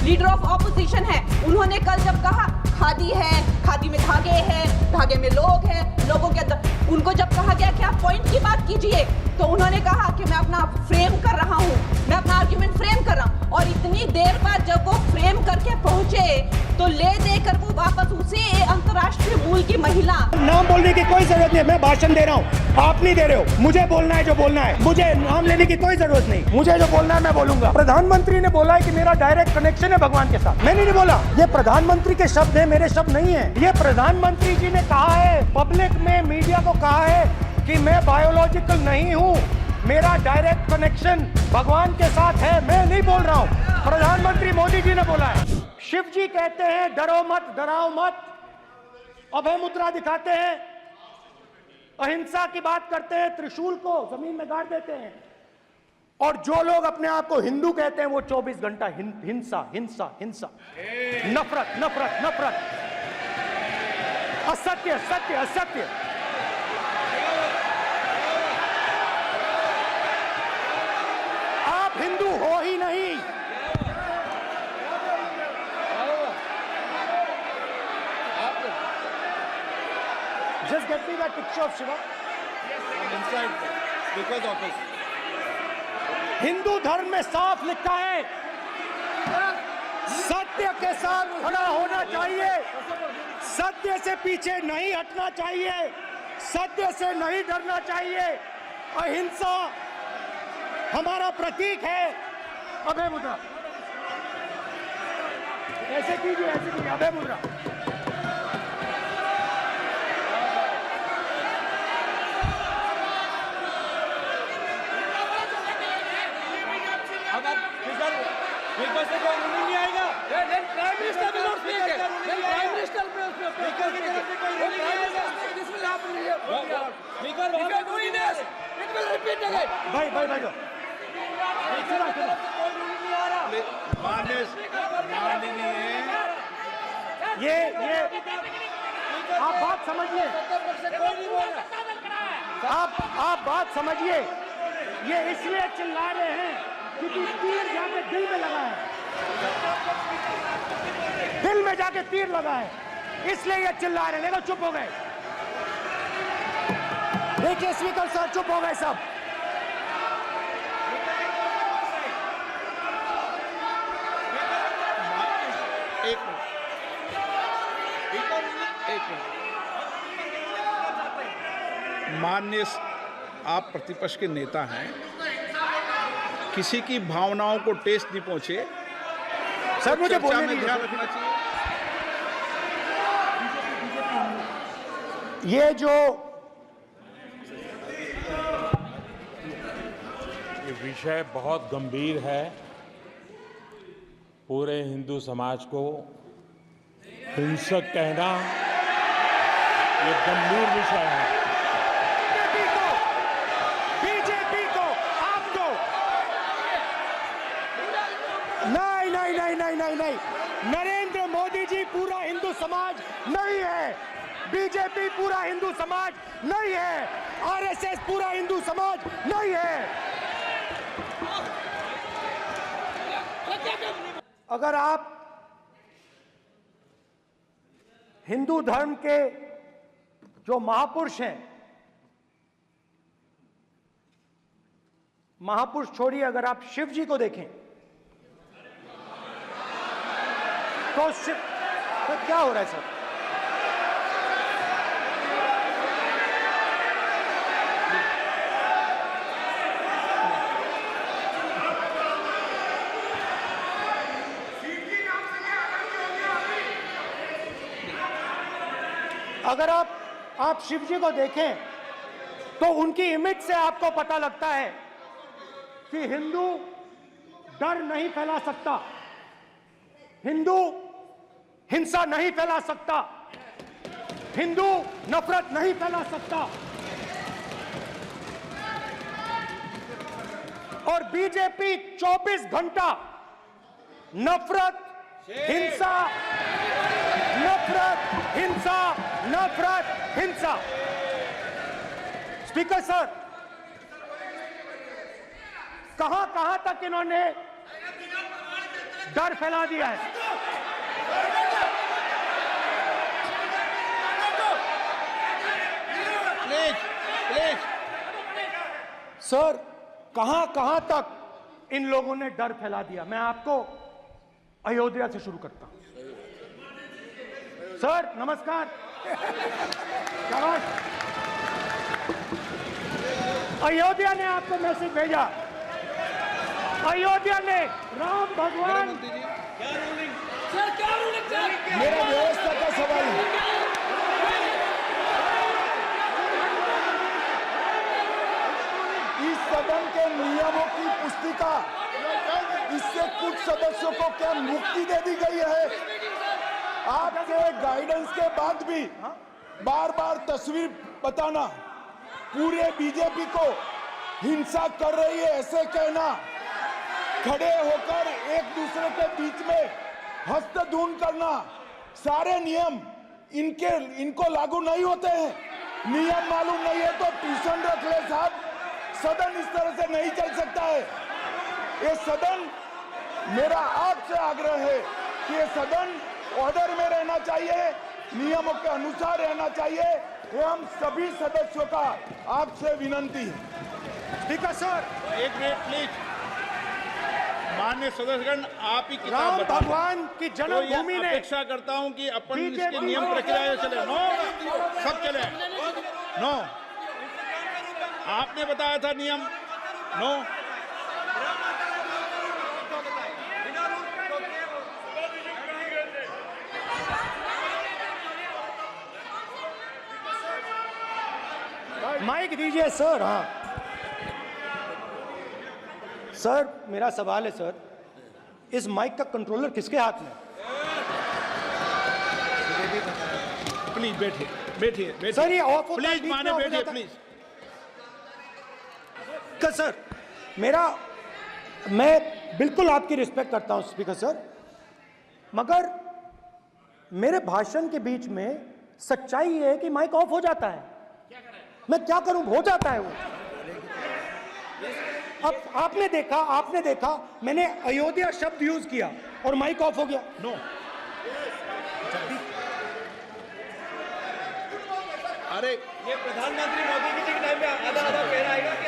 Leader of opposition है। उन्होंने कल जब कहा खादी है, खादी में धागे हैं, धागे में लोग हैं, लोगों के अंदर, उनको जब कहा गया कि आप पॉइंट की बात कीजिए, तो उन्होंने कहा कि मैं अपना फ्रेम कर रहा हूँ, मैं अपना आर्ग्यूमेंट फ्रेम कर रहा हूँ। और इतनी देर बाद जब वो फ्रेम करके पहुंचे तो ले देकर वो वापस उसी अंतर्राष्ट्रीय मूल की महिला। नाम बोलने की कोई जरूरत नहीं, मैं भाषण दे रहा हूँ, आप नहीं दे रहे हो। मुझे बोलना है जो बोलना है, मुझे नाम लेने की कोई जरूरत नहीं, मुझे जो बोलना है मैं बोलूंगा। प्रधानमंत्री ने बोला है कि मेरा डायरेक्ट कनेक्शन है भगवान के साथ, मैंने नहीं बोला। ये प्रधानमंत्री के शब्द है, मेरे शब्द नहीं है। ये प्रधानमंत्री जी ने कहा है, पब्लिक में मीडिया को कहा है कि मैं बायोलॉजिकल नहीं हूँ, मेरा डायरेक्ट कनेक्शन भगवान के साथ है। मैं नहीं बोल रहा हूँ, प्रधानमंत्री मोदी जी ने बोला है। शिव जी कहते हैं डरो मत, डराओ मत, अभय मुद्रा दिखाते हैं, अहिंसा की बात करते हैं, त्रिशूल को जमीन में गाड़ देते हैं। और जो लोग अपने आप को हिंदू कहते हैं वो 24 घंटा हिंसा हिंसा हिंसा, नफरत नफरत नफरत, असत्य सत्य असत्य। आप हिंदू हो ही नहीं। Just get me that picture of Shiva. I'm inside because of his. Hindu धर्म में साफ लिखा है, सत्य के साथ खड़ा होना चाहिए, सत्य से पीछे नहीं हटना चाहिए, सत्य से नहीं डरना चाहिए। अहिंसा हमारा प्रतीक है। अभय मुद्रा ऐसे कीजिए, अभय मुद्रा। नहीं आएगा। Prime minister will not speak. Then Prime Minister will speak. This will happen. If you are doing this, it will repeat again. भाई ये आप बात समझिए, आप बात समझिए। ये इसलिए चिल्ला रहे हैं क्योंकि तीर जाके दिल में लगा है, दिल में जाके तीर लगा है, इसलिए ये चिल्ला रहे हैं। देखो चुप हो गए, देखिए स्पीकर सर चुप हो गए सब। एक मिनट। माननीय आप प्रतिपक्ष के नेता हैं, किसी की भावनाओं को ठेस नहीं पहुंचे सर, मुझे बोलने में नहीं ध्यान रखना चाहिए। ये जो ये विषय बहुत गंभीर है, पूरे हिंदू समाज को हिंसक कहना ये गंभीर विषय है। बीजेपी को आपको नहीं, नरेंद्र मोदी जी पूरा हिंदू समाज नहीं है, बीजेपी पूरा हिंदू समाज नहीं है, आरएसएस पूरा हिंदू समाज नहीं है। अगर आप हिंदू धर्म के जो महापुरुष हैं, महापुरुष छोड़िए, अगर आप शिव जी को देखें तो क्या हो रहा है सर? अगर आप शिव जी को देखें तो उनकी इमेज से आपको पता लगता है कि हिंदू डर नहीं फैला सकता, हिंदू हिंसा नहीं फैला सकता, हिंदू नफरत नहीं फैला सकता। और बीजेपी 24 घंटा नफरत, हिंसा, नफरत, हिंसा, नफरत, हिंसा। स्पीकर सर, कहां तक इन्होंने डर फैला दिया है। Please please. सर कहां कहां तक इन लोगों ने डर फैला दिया। मैं आपको अयोध्या से शुरू करता हूं। सर नमस्कार। शाबाश। अयोध्या ने आपको मैसेज भेजा। अयोध्या ने राम भगवान। सर क्या रूलिंग सर? मेरा व्यवस्था का सवाल है। इस सदन के नियमों की पुस्तिका, इससे कुछ सदस्यों को क्या मुक्ति दे दी गई है? आपके गाइडेंस के बाद भी बार बार तस्वीर बताना, पूरे बीजेपी को हिंसा कर रही है ऐसे कहना, खड़े होकर एक दूसरे के बीच में हस्तधून करना, सारे नियम इनको लागू नहीं होते हैं। नियम मालूम नहीं है तो ट्यूशन रख ले साहब। सदन इस तरह से नहीं चल सकता है। ये सदन, मेरा आपसे आग्रह है कि ये सदन ऑर्डर में रहना चाहिए, नियमों के अनुसार रहना चाहिए। ये हम सभी सदस्यों का आपसे विनंती है। स्पीकर सर, एक मिनट प्लीज। माननीय सदस्यगण, आप ही किताब राम बताएं। भगवान की तो जन्मभूमि ये ने अपेक्षा करता हूं कि अपन बीजेपी इसके नियम प्रक्रिया चले। नो, सब चले। नो, आपने बताया था नियम। नो, माइक दीजिए सर। हाँ सर, मेरा सवाल है सर, इस माइक का कंट्रोलर किसके हाथ में? प्लीज बैठिए बैठिए बैठिए। सर ये ऑफ होता है, प्लीज बीच माने में ऑफ हो बैठिए जाता है। प्लीज। सर मैं बिल्कुल आपकी रिस्पेक्ट करता हूं स्पीकर सर, मगर मेरे भाषण के बीच में सच्चाई ये है कि माइक ऑफ हो जाता है। मैं क्या करूं, हो जाता है वो। अब आपने देखा मैंने अयोध्या शब्द यूज किया और माइक ऑफ हो गया। नो, अरे ये प्रधानमंत्री मोदी जी के टाइम में आधा आधा कह रहा है कि